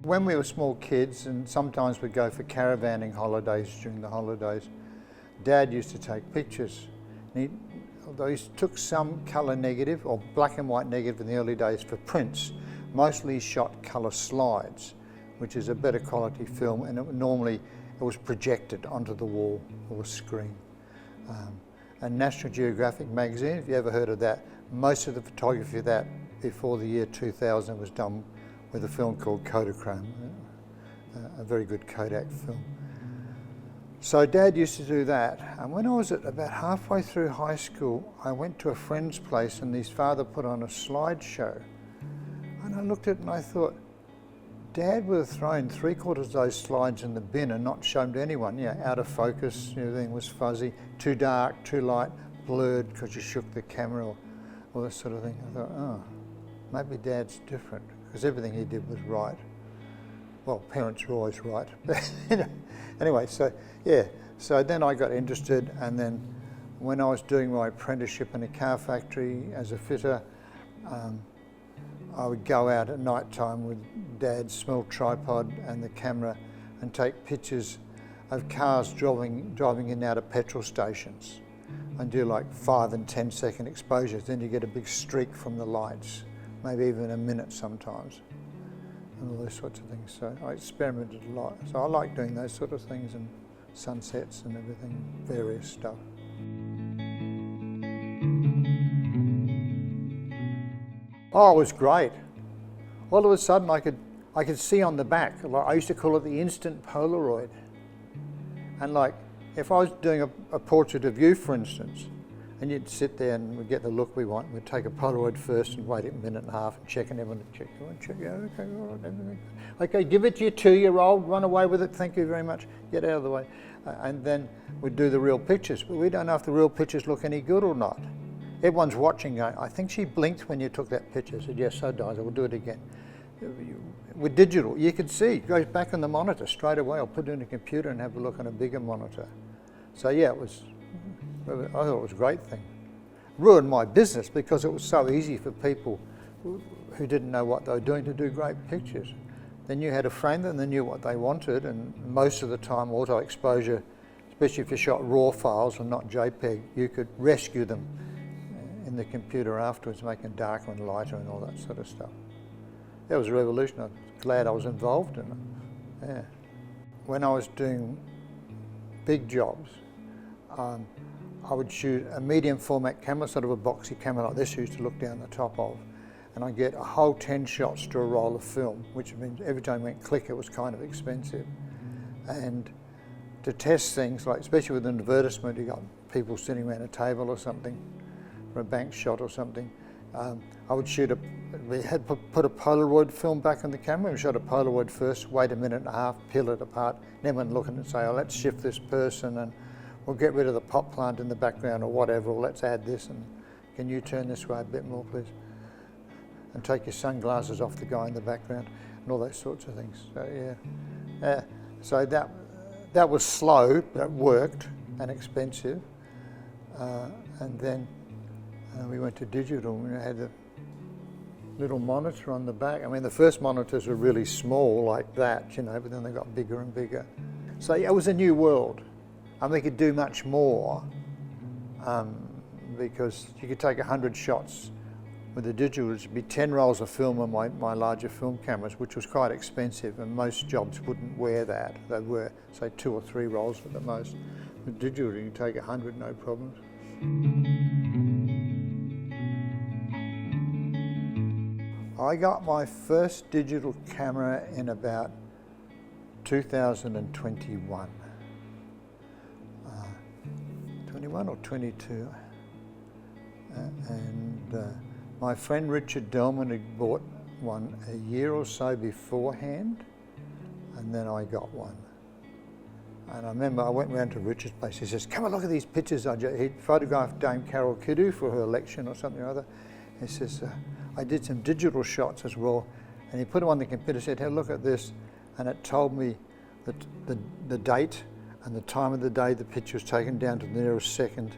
When we were small kids, and sometimes we'd go for caravanning holidays during the holidays, Dad used to take pictures. Although he took some colour negative or black and white negative in the early days for prints, mostly he shot colour slides, which is a better quality film, and normally it was projected onto the wall or a screen. And National Geographic magazine, if you ever heard of that, most of the photography of that before the year 2000 was done with a film called Kodachrome, a very good Kodak film. So Dad used to do that, and when I was about halfway through high school, I went to a friend's place and his father put on a slideshow. And I looked at it and I thought, Dad would have thrown 3/4 of those slides in the bin and not shown to anyone. You know, out of focus, everything was fuzzy, too dark, too light, blurred because you shook the camera, or all this sort of thing. I thought, oh, maybe Dad's different, because everything he did was right. Well, parents are always right. Anyway, so then I got interested, and then when I was doing my apprenticeship in a car factory as a fitter, I would go out at night time with Dad's small tripod and the camera and take pictures of cars driving in and out of petrol stations, and do like 5 and 10 second exposures. Then you get a big streak from the lights, maybe even a minute sometimes, and all those sorts of things. So I experimented a lot. So I like doing those sort of things, and sunsets and everything, various stuff. Oh, it was great. All of a sudden I could see on the back. Like, I used to call it the instant Polaroid. And like, if I was doing a portrait of you, for instance, and you'd sit there and we'd get the look we want, we'd take a Polaroid first and wait a minute and a half and check, and everyone would check, yeah, okay, all right, everything. Okay, give it to your 2-year-old, run away with it, thank you very much, get out of the way. And then we'd do the real pictures, but we don't know if the real pictures look any good or not. Everyone's watching going, I think she blinked when you took that picture. I said, yes, so does, I will do it again. With digital, you can see, it goes back on the monitor straight away. I'll put it in a computer and have a look on a bigger monitor. So yeah, I thought it was a great thing. Ruined my business because it was so easy for people who didn't know what they were doing to do great pictures. They knew how to frame them, they knew what they wanted, and most of the time auto exposure, especially if you shot RAW files and not JPEG, you could rescue them in the computer afterwards, make them darker and lighter and all that sort of stuff. That was a revolution. I'm glad I was involved in it. Yeah. When I was doing big jobs, I would shoot a medium format camera, sort of a boxy camera like this you used to look down the top of, and I'd get a whole 10 shots to a roll of film, which means every time it went click it was kind of expensive. And to test things, like especially with an advertisement, you got people sitting around a table or something, for a bank shot or something, I would we had put a Polaroid film back in the camera. We shot a Polaroid first, wait a minute and a half, peel it apart, then we'd look at it and say, oh, let's shift this person, and we'll get rid of the pot plant in the background or whatever, or let's add this, and can you turn this way a bit more, please? And take your sunglasses off the guy in the background, and all those sorts of things. So yeah, so that was slow, but it worked, and expensive. And then we went to digital. We had a little monitor on the back. I mean, the first monitors were really small like that, you know, but then they got bigger and bigger. So yeah, it was a new world. And we could do much more because you could take 100 shots with the digital. It would be 10 rolls of film on my larger film cameras, which was quite expensive, and most jobs wouldn't wear that. They were, say, 2 or 3 rolls at the most. With digital, you can take 100, no problems. I got my first digital camera in about 2021. 21 or 22. My friend Richard Delman had bought one a year or so beforehand, and then I got one. And I remember I went round to Richard's place. He says, come and look at these pictures. He photographed Dame Carol Kiddu for her election or something or other. He says, I did some digital shots as well. And he put them on the computer, said, hey, look at this. And it told me that the date and the time of the day the picture was taken down to the nearest second,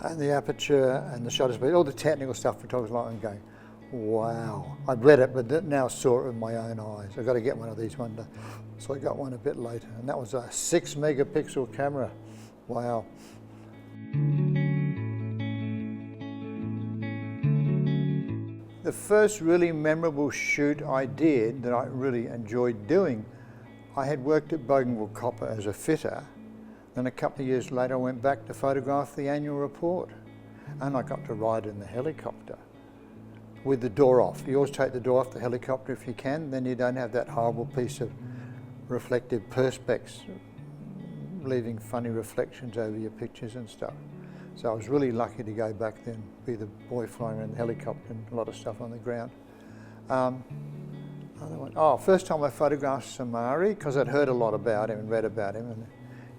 and the aperture and the shutter speed, all the technical stuff photographers like, and going, wow. I'd read it, but now saw it with my own eyes. I've got to get one of these one day. So I got one a bit later, and that was a 6 megapixel camera. Wow. The first really memorable shoot I did that I really enjoyed doing, I had worked at Bougainville Copper as a fitter. Then a couple of years later I went back to photograph the annual report, and I got to ride in the helicopter with the door off. You always take the door off the helicopter if you can, then you don't have that horrible piece of reflective perspex leaving funny reflections over your pictures and stuff. So I was really lucky to go back then, be the boy flying around the helicopter and a lot of stuff on the ground. First time I photographed Samari, because I'd heard a lot about him and read about him, and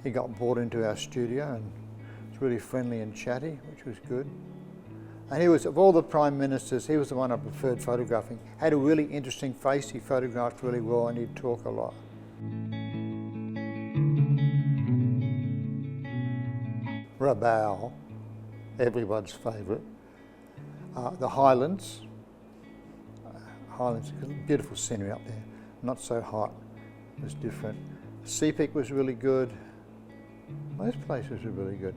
he got brought into our studio and was really friendly and chatty, which was good. And he was, of all the prime ministers, he was the one I preferred photographing. Had a really interesting face, he photographed really well, and he'd talk a lot. Rabaul, everyone's favourite. The Highlands. Highlands, beautiful scenery up there. Not so hot, it was different. Sepik was really good. Most places were really good.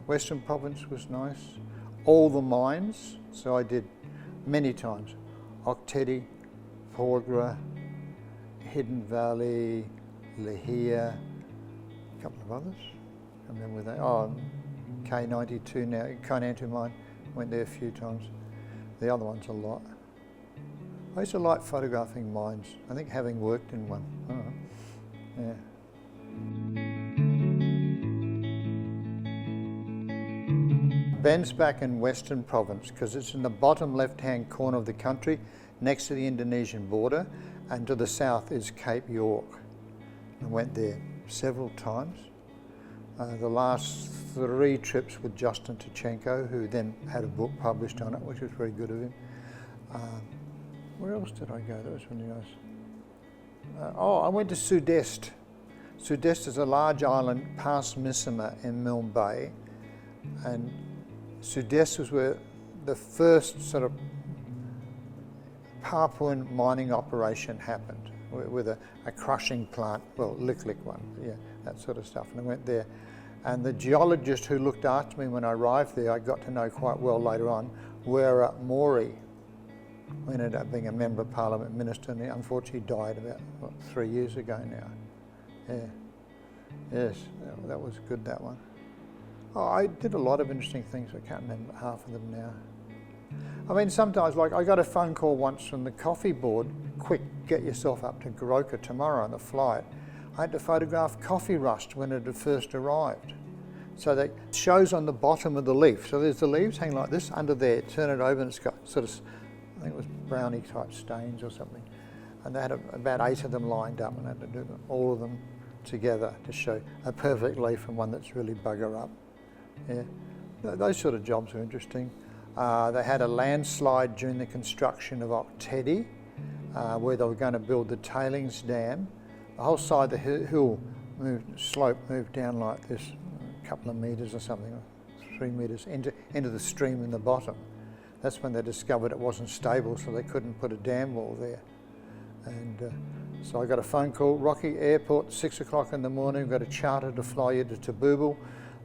Western Province was nice. All the mines, so I did many times. Oktedi, Porgera, Hidden Valley, Lahia, a couple of others. I remember that. Oh, K92 now, Kainantu mine, went there a few times. The other ones a lot. I used to like photographing mines. I think having worked in one. Yeah. Ben's back in Western Province because it's in the bottom left-hand corner of the country next to the Indonesian border, and to the south is Cape York. I went there several times. The last 3 trips with Justin Tichenko, who then had a book published on it, which was very good of him. Where else did I go? That was really nice. I went to Sudest. Sudest is a large island past Misima in Milne Bay, and Sudest was where the first sort of Papuan mining operation happened, with a crushing plant, well, lick one, yeah, that sort of stuff. And I went there, and the geologist who looked after me when I arrived there, I got to know quite well later on, were Maury, who ended up being a Member of Parliament minister, and he unfortunately died about 3 years ago now. Yeah, yes, that was good, that one. I did a lot of interesting things. I can't remember half of them now. I mean, sometimes, like, I got a phone call once from the coffee board, quick, get yourself up to Goroka tomorrow on the flight. I had to photograph coffee rust when it had first arrived. So that shows on the bottom of the leaf. So there's the leaves hanging like this under there, turn it over and it's got sort of, I think it was brownie type stains or something. And they had about 8 of them lined up, and I had to do all of them together to show a perfect leaf and one that's really bugger up. Yeah, those sort of jobs are interesting. They had a landslide during the construction of Oktedi, where they were going to build the tailings dam. The whole side of the hill slope moved down like this, a couple of metres or something, 3 metres into the stream in the bottom. That's when they discovered it wasn't stable, so they couldn't put a dam wall there. And so I got a phone call, Rocky Airport, 6 o'clock in the morning, we've got a charter to fly you to Tabubul.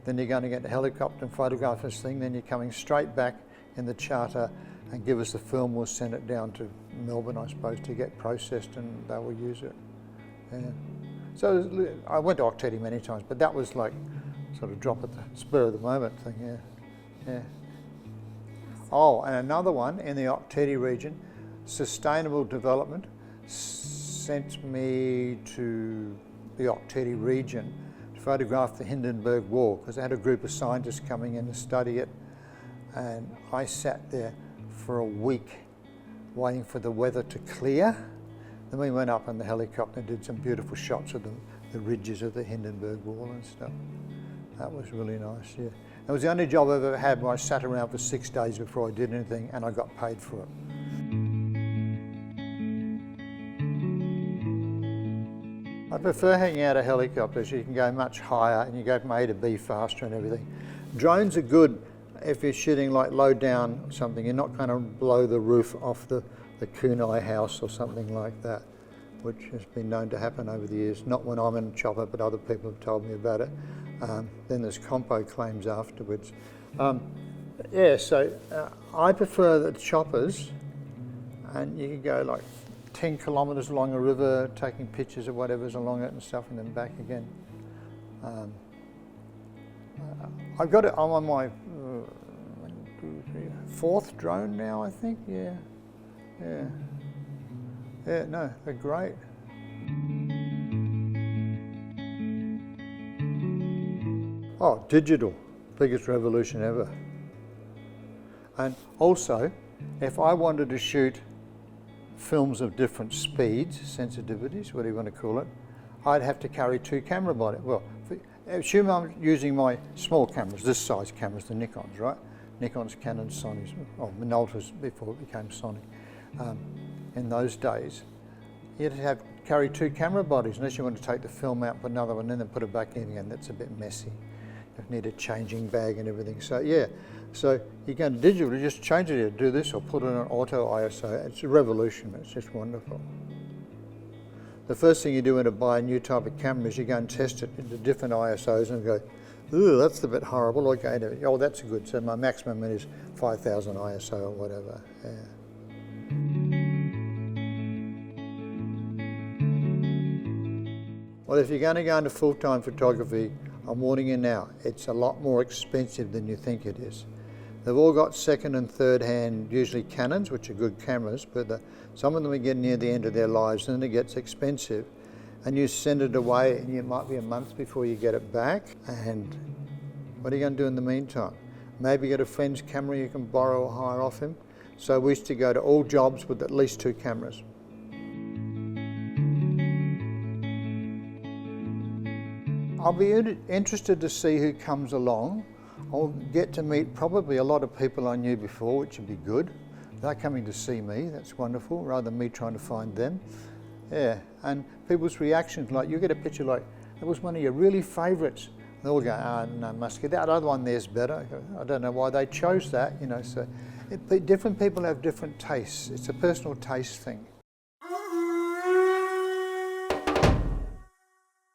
Then you're going to get the helicopter and photograph this thing, then you're coming straight back in the charter and give us the film, we'll send it down to Melbourne, I suppose, to get processed and they will use it. Yeah. So I went to Oktedi many times, but that was like sort of drop at the spur of the moment thing, yeah. Yeah. Oh, and another one in the Oktedi region, Sustainable Development sent me to the Oktedi region to photograph the Hindenburg Wall, because they had a group of scientists coming in to study it, and I sat there for a week waiting for the weather to clear. Then we went up in the helicopter and did some beautiful shots of the ridges of the Hindenburg Wall and stuff. That was really nice, yeah. It was the only job I've ever had where I sat around for 6 days before I did anything, and I got paid for it. I prefer hanging out of helicopters. You can go much higher and you go from A to B faster and everything. Drones are good if you're shooting like low down or something, you're not going to blow the roof off the kunai house or something like that, which has been known to happen over the years. Not when I'm in a chopper, but other people have told me about it. Then there's compo claims afterwards. Yeah, so I prefer the choppers, and you can go like 10 kilometres along a river, taking pictures of whatever's along it and stuff, and then back again. I've got it. I'm on my 4th drone now, I think. Yeah. No, they're great. Oh, digital, biggest revolution ever. And also, if I wanted to shoot films of different speeds, sensitivities, whatever you want to call it, I'd have to carry 2 camera bodies. Well, assume I'm using my small cameras, this size cameras, the Nikons, right? Nikons, Canons, Sonys, or Minoltas before it became Sony. In those days, you'd have to carry 2 camera bodies unless you want to take the film out, put another one in and put it back in again. That's a bit messy. You need a changing bag and everything. So yeah, so you can digitally just change it, do this or put it on auto ISO. It's a revolution, it's just wonderful. The first thing you do when you buy a new type of camera is you go and test it into different ISOs and go, ooh, that's a bit horrible. Okay, oh, that's good. So my maximum is 5,000 ISO or whatever. Yeah. Well, if you're going to go into full-time photography, I'm warning you now, it's a lot more expensive than you think it is. They've all got second and third hand, usually Canons, which are good cameras, but some of them are getting near the end of their lives and it gets expensive. And you send it away and it might be a month before you get it back. And what are you going to do in the meantime? Maybe get a friend's camera you can borrow or hire off him. So we used to go to all jobs with at least 2 cameras. I'll be interested to see who comes along. I'll get to meet probably a lot of people I knew before, which would be good. They're coming to see me, that's wonderful, rather than me trying to find them. Yeah, and people's reactions, like you get a picture like, that was one of your really favourites. They all go, no, Muskie, that other one there's better. I don't know why they chose that, you know, so different people have different tastes. It's a personal taste thing.